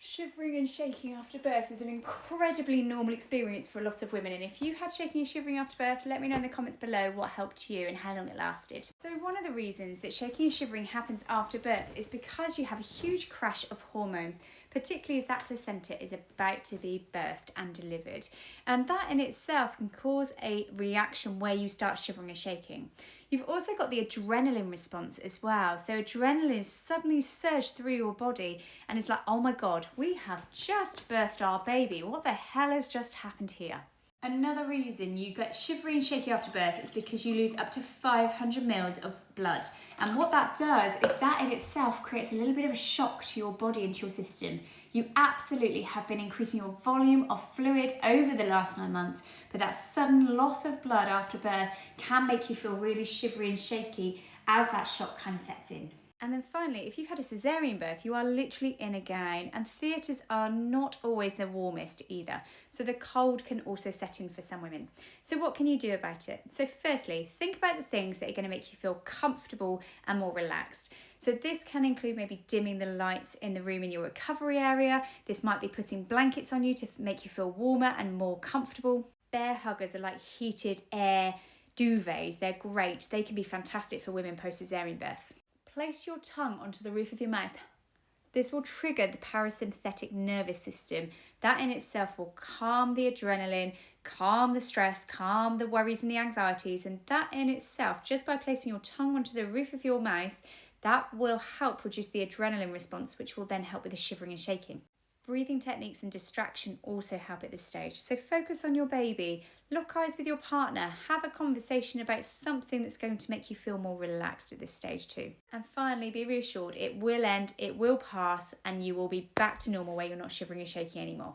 Shivering and shaking after birth is an incredibly normal experience for a lot of women, and if you had shaking and shivering after birth, let me know in the comments below what helped you and how long it lasted. So one of the reasons that shaking and shivering happens after birth is because you have a huge crash of hormones, particularly as that placenta is about to be birthed and delivered. And that in itself can cause a reaction where you start shivering and shaking. You've also got the adrenaline response as well. So adrenaline is suddenly surged through your body and it's like, oh my God, we have just birthed our baby. What the hell has just happened here? Another reason you get shivery and shaky after birth is because you lose up to 500 mils of blood. And what that does is that in itself creates a little bit of a shock to your body and to your system. You absolutely have been increasing your volume of fluid over the last 9 months, but that sudden loss of blood after birth can make you feel really shivery and shaky as that shock kind of sets in. And then finally, if you've had a caesarean birth, you are literally in a gown, and theatres are not always the warmest either. So the cold can also set in for some women. So what can you do about it? So firstly, think about the things that are going to make you feel comfortable and more relaxed. So this can include maybe dimming the lights in the room in your recovery area. This might be putting blankets on you to make you feel warmer and more comfortable. Bear huggers are like heated air duvets. They're great. They can be fantastic for women post-caesarean birth. Place your tongue onto the roof of your mouth. This will trigger the parasympathetic nervous system. That in itself will calm the adrenaline, calm the stress, calm the worries and the anxieties. And that in itself, just by placing your tongue onto the roof of your mouth, that will help reduce the adrenaline response, which will then help with the shivering and shaking. Breathing techniques and distraction also help at this stage. So focus on your baby, lock eyes with your partner, have a conversation about something that's going to make you feel more relaxed at this stage too. And finally, be reassured, it will end, it will pass, and you will be back to normal where you're not shivering and shaking anymore.